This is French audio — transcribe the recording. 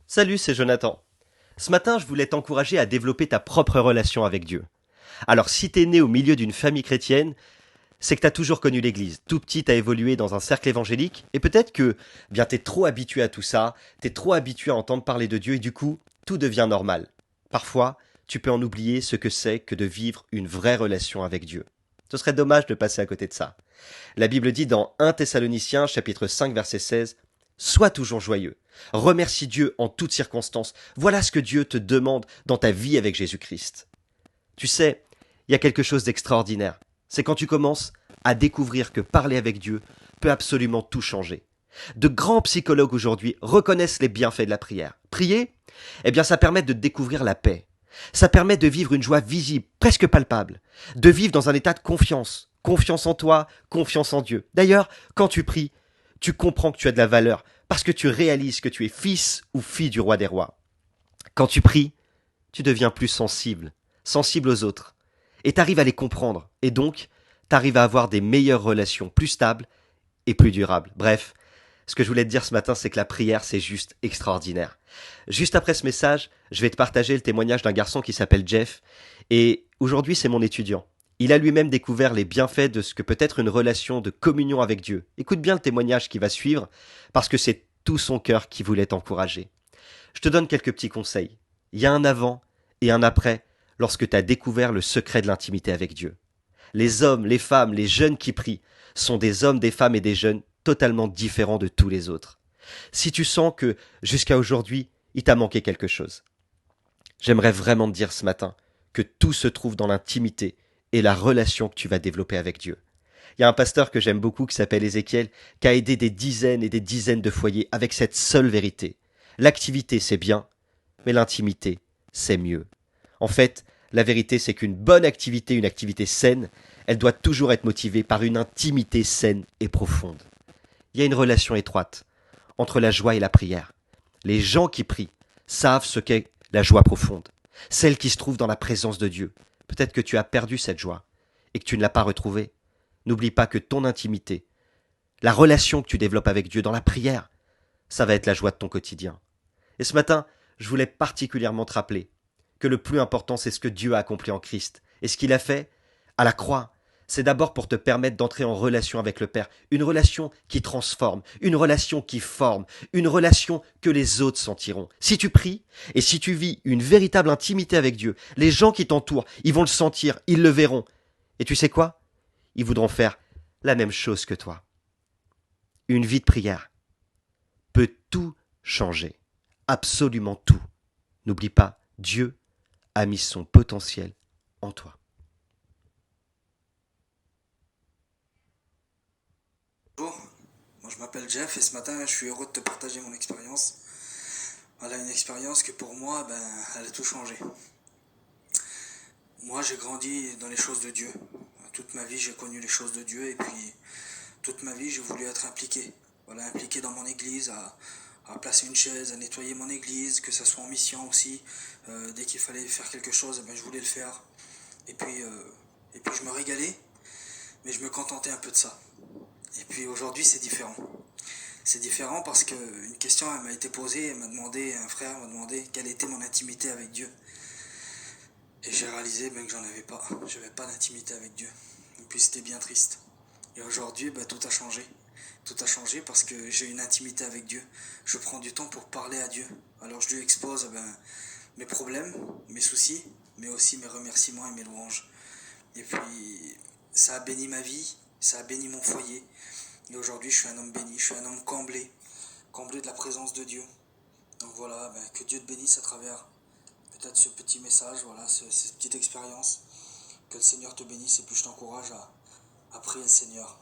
Salut, c'est Jonathan. Ce matin, je voulais t'encourager à développer ta propre relation avec Dieu. Alors, si t'es né au milieu d'une famille chrétienne, c'est que t'as toujours connu l'Église. Tout petit, t'as évolué dans un cercle évangélique, et peut-être que, bien, t'es trop habitué à tout ça, t'es trop habitué à entendre parler de Dieu, et du coup, tout devient normal. Parfois, tu peux en oublier ce que c'est que de vivre une vraie relation avec Dieu. Ce serait dommage de passer à côté de ça. La Bible dit dans 1 Thessaloniciens chapitre 5 verset 16, sois toujours joyeux. Remercie Dieu en toutes circonstances. Voilà ce que Dieu te demande dans ta vie avec Jésus-Christ. Tu sais, il y a quelque chose d'extraordinaire. C'est quand tu commences à découvrir que parler avec Dieu peut absolument tout changer. De grands psychologues aujourd'hui reconnaissent les bienfaits de la prière. Prier, eh bien, ça permet de découvrir la paix. Ça permet de vivre une joie visible, presque palpable. De vivre dans un état de confiance. Confiance en toi, confiance en Dieu. D'ailleurs, quand tu pries, tu comprends que tu as de la valeur parce que tu réalises que tu es fils ou fille du roi des rois. Quand tu pries, tu deviens plus sensible, sensible aux autres. Et t'arrives à les comprendre. Et donc, t'arrives à avoir des meilleures relations, plus stables et plus durables. Bref, ce que je voulais te dire ce matin, c'est que la prière, c'est juste extraordinaire. Juste après ce message, je vais te partager le témoignage d'un garçon qui s'appelle Jeff. Et aujourd'hui, c'est mon étudiant. Il a lui-même découvert les bienfaits de ce que peut être une relation de communion avec Dieu. Écoute bien le témoignage qui va suivre, parce que c'est tout son cœur qui voulait t'encourager. Je te donne quelques petits conseils. Il y a un avant et un après lorsque tu as découvert le secret de l'intimité avec Dieu. Les hommes, les femmes, les jeunes qui prient sont des hommes, des femmes et des jeunes totalement différents de tous les autres. Si tu sens que jusqu'à aujourd'hui, il t'a manqué quelque chose, j'aimerais vraiment te dire ce matin que tout se trouve dans l'intimité et la relation que tu vas développer avec Dieu. Il y a un pasteur que j'aime beaucoup qui s'appelle Ézéchiel, qui a aidé des dizaines et des dizaines de foyers avec cette seule vérité. L'activité, c'est bien, mais l'intimité, c'est mieux. En fait, la vérité, c'est qu'une bonne activité, une activité saine, elle doit toujours être motivée par une intimité saine et profonde. Il y a une relation étroite entre la joie et la prière. Les gens qui prient savent ce qu'est la joie profonde, celle qui se trouve dans la présence de Dieu. Peut-être que tu as perdu cette joie et que tu ne l'as pas retrouvée. N'oublie pas que ton intimité, la relation que tu développes avec Dieu dans la prière, ça va être la joie de ton quotidien. Et ce matin, je voulais particulièrement te rappeler que le plus important, c'est ce que Dieu a accompli en Christ. Et ce qu'il a fait à la croix, c'est d'abord pour te permettre d'entrer en relation avec le Père. Une relation qui transforme, une relation qui forme, une relation que les autres sentiront. Si tu pries et si tu vis une véritable intimité avec Dieu, les gens qui t'entourent, ils vont le sentir, ils le verront. Et tu sais quoi? Ils voudront faire la même chose que toi. Une vie de prière peut tout changer. Absolument tout. N'oublie pas, Dieu a mis son potentiel en toi. Bonjour, moi je m'appelle Jeff et ce matin je suis heureux de te partager mon expérience. Voilà une expérience que pour moi, elle a tout changé. Moi j'ai grandi dans les choses de Dieu. Toute ma vie j'ai connu les choses de Dieu et puis toute ma vie j'ai voulu être impliqué. Voilà, impliqué dans mon église, à placer une chaise, à nettoyer mon église, que ça soit en mission aussi. Dès qu'il fallait faire quelque chose, je voulais le faire. Et puis, euh, et puis je me régalais, mais je me contentais un peu de ça. Et puis aujourd'hui c'est différent. C'est différent parce qu'une question elle m'a été posée, un frère m'a demandé quelle était mon intimité avec Dieu. Et j'ai réalisé que j'en avais pas. J'avais pas d'intimité avec Dieu. Et puis c'était bien triste. Et aujourd'hui, tout a changé. Tout a changé parce que j'ai une intimité avec Dieu. Je prends du temps pour parler à Dieu. Alors je lui expose mes problèmes, mes soucis, mais aussi mes remerciements et mes louanges. Et puis ça a béni ma vie, ça a béni mon foyer. Et aujourd'hui, je suis un homme béni, je suis un homme comblé, comblé de la présence de Dieu. Donc voilà, que Dieu te bénisse à travers peut-être ce petit message, voilà, cette petite expérience. Que le Seigneur te bénisse et puis je t'encourage à prier le Seigneur.